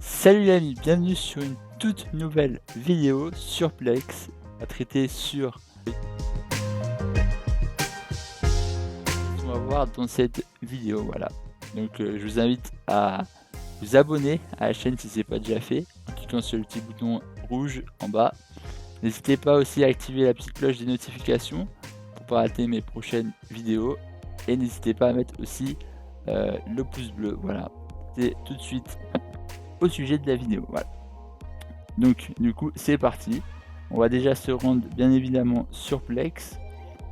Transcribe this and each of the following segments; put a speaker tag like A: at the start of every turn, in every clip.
A: Salut les amis, bienvenue sur une toute nouvelle vidéo sur Plex à traiter sur on va voir dans cette vidéo, voilà. Donc je vous invite à vous abonner à la chaîne si ce n'est pas déjà fait en cliquant sur le petit bouton rouge en bas. N'hésitez pas aussi à activer la petite cloche des notifications pour ne pas rater mes prochaines vidéos et n'hésitez pas à mettre aussi le pouce bleu, voilà. C'est tout de suite au sujet de la vidéo, voilà. Donc du coup c'est parti, on va déjà se rendre bien évidemment sur Plex,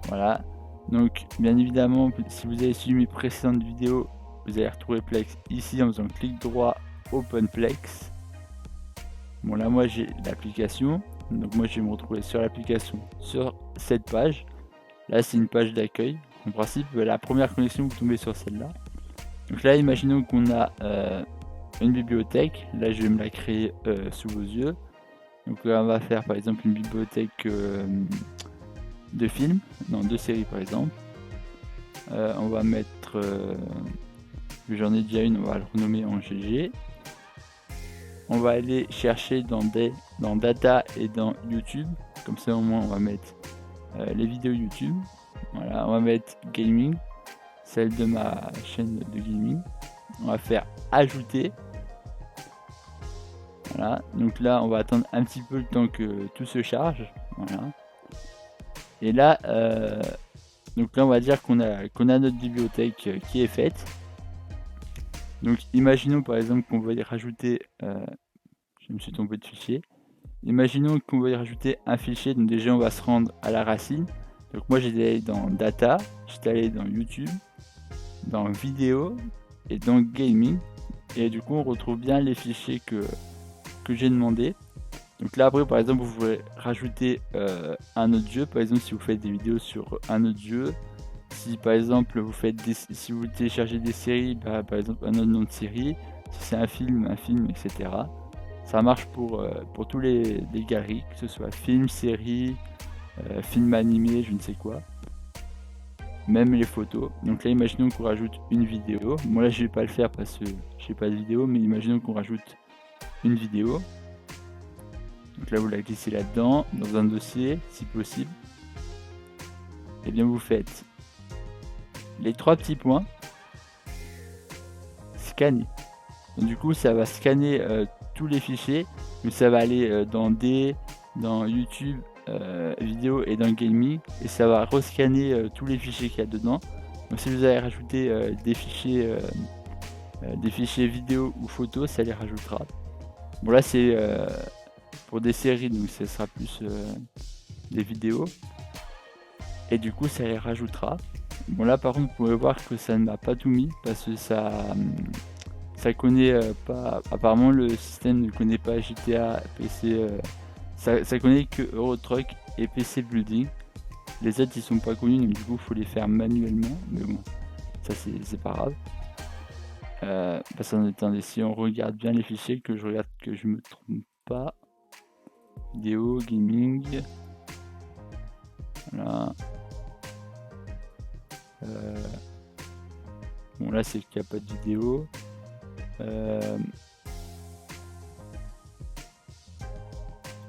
A: voilà. Donc bien évidemment si vous avez suivi mes précédentes vidéos, vous allez retrouver Plex ici en faisant clic droit Open Plex. Bon là moi j'ai l'application, donc moi je vais me retrouver sur l'application sur cette page. Là c'est une page d'accueil, en principe la première connexion vous tombez sur celle-là. Donc là imaginons qu'on a une bibliothèque, là je vais me la créer sous vos yeux. Donc là on va faire par exemple une bibliothèque de films, non de séries par exemple. On va mettre, j'en ai déjà une, on va le renommer en GG. On va aller chercher dans Data et dans YouTube, comme ça au moins on va mettre les vidéos YouTube. Voilà, on va mettre Gaming, celle de ma chaîne de gaming. On va faire Ajouter. Voilà, donc là on va attendre un petit peu le temps que tout se charge. Voilà. Et là, donc là on va dire qu'on a notre bibliothèque qui est faite. Donc imaginons par exemple qu'on va y rajouter, je me suis trompé de fichier. Imaginons qu'on va y rajouter un fichier, donc déjà on va se rendre à la racine. Donc moi j'étais allé dans Data, j'étais allé dans YouTube, dans Vidéo et dans Gaming. Et du coup on retrouve bien les fichiers que j'ai demandé. Donc là après par exemple vous pouvez rajouter un autre jeu, par exemple si vous faites des vidéos sur un autre jeu, si par exemple vous faites si vous téléchargez des séries, bah, par exemple un autre nom de série, si c'est un film, etc. Ça marche pour tous les galeries, que ce soit film, série, film animé, je ne sais quoi. Même les photos. Donc là imaginons qu'on rajoute une vidéo. Moi là je vais pas le faire parce que j'ai pas de vidéo, mais imaginons qu'on rajoute une vidéo. Donc là vous la glissez là-dedans, dans un dossier si possible. Et bien vous faites les trois petits points, scanner. Donc du coup ça va scanner tous les fichiers, mais ça va aller dans YouTube, vidéo et dans Gaming, et ça va rescanner tous les fichiers qu'il y a dedans. Donc si vous avez rajouté des fichiers vidéo ou photos, ça les rajoutera. Bon là c'est pour des séries, donc ce sera plus des vidéos, et du coup ça les rajoutera. Bon là par contre vous pouvez voir que ça ne m'a pas tout mis parce que ça connaît pas, apparemment le système ne connaît pas GTA, PC, ça connaît que Euro Truck et PC Building. Les autres ils sont pas connus, donc du coup faut les faire manuellement, mais bon ça c'est pas grave. Parce qu'en attendant, si on regarde bien les fichiers, que je regarde que je me trompe pas, vidéo, gaming, voilà. Bon là c'est qu'il n'y a pas de vidéo.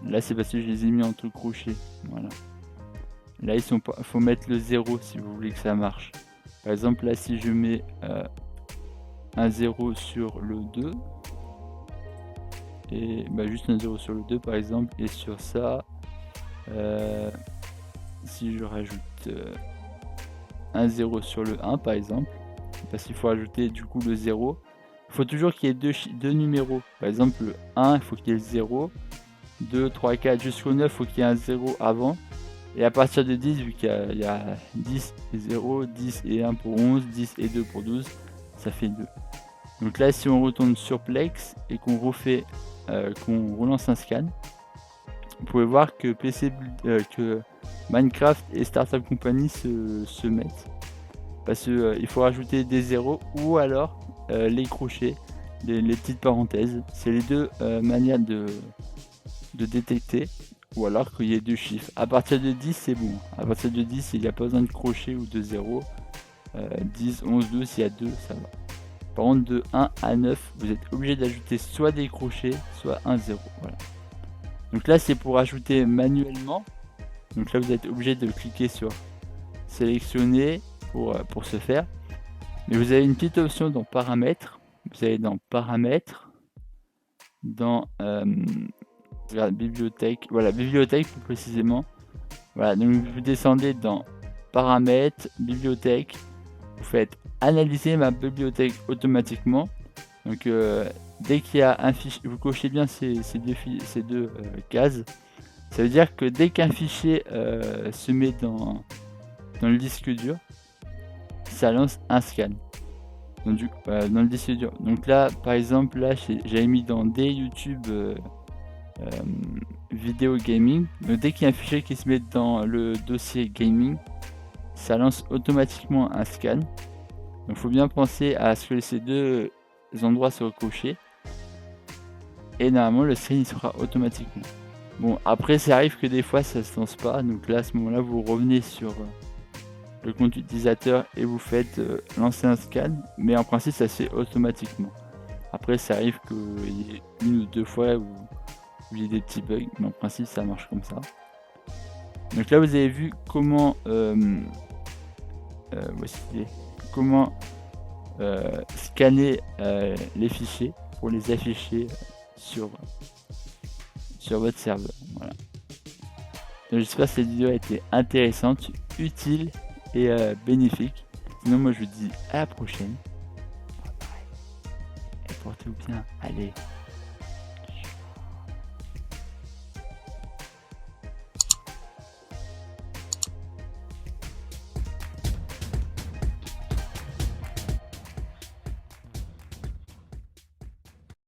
A: Là c'est parce que je les ai mis entre crochets, voilà. Là ils sont pas, faut mettre le 0 si vous voulez que ça marche. Par exemple là si je mets un 0 sur le 2 et bah, juste un 0 sur le 2 par exemple, et sur ça si je rajoute un 0 sur le 1 par exemple, parce qu'il faut ajouter du coup le 0. Il faut toujours qu'il y ait deux numéros. Par exemple le 1 il faut qu'il y ait le 0, 2, 3, 4 jusqu'au 9 il faut qu'il y ait un 0 avant. Et à partir de 10, vu qu'il y a 10 et 0, 10 et 1 pour 11, 10 et 2 pour 12, ça fait 2. Donc là si on retourne sur Plex et qu'on refait, qu'on relance un scan, vous pouvez voir que que Minecraft et Startup Company se mettent. Parce qu'il faut rajouter des zéros ou alors les crochets, les petites parenthèses. C'est les deux manières de détecter, ou alors qu'il y ait deux chiffres. À partir de 10 c'est bon. À partir de 10 il n'y a pas besoin de crochet ou de 0. 10, 11, 12 s'il y a 2 ça va. Par contre, de 1 à 9, vous êtes obligé d'ajouter soit des crochets, soit un 0. Voilà. Donc là, c'est pour ajouter manuellement. Donc là, vous êtes obligé de cliquer sur sélectionner pour ce faire. Mais vous avez une petite option dans paramètres. Vous allez dans paramètres, dans bibliothèque. Voilà, bibliothèque plus précisément. Voilà, donc vous descendez dans paramètres, bibliothèque. Vous faites analyser ma bibliothèque automatiquement. Donc dès qu'il y a un fichier, vous cochez bien ces deux cases. Ça veut dire que dès qu'un fichier se met dans le disque dur, ça lance un scan dans le disque dur. Donc là, par exemple, là j'avais mis dans des YouTube vidéo gaming. Donc dès qu'il y a un fichier qui se met dans le dossier gaming, ça lance automatiquement un scan. Donc il faut bien penser à ce que ces deux endroits soient cochés. Et normalement le scan il sera automatiquement. Bon, après ça arrive que des fois ça se lance pas. Donc là à ce moment-là vous revenez sur le compte utilisateur et vous faites lancer un scan. Mais en principe ça se fait automatiquement. Après ça arrive qu'il y ait une ou deux fois où il y ait des petits bugs. Mais en principe ça marche comme ça. Donc là vous avez vu comment comment scanner les fichiers pour les afficher sur votre serveur. Voilà. Donc, j'espère que cette vidéo a été intéressante, utile et bénéfique. Sinon moi je vous dis à la prochaine. Et portez-vous bien. Allez.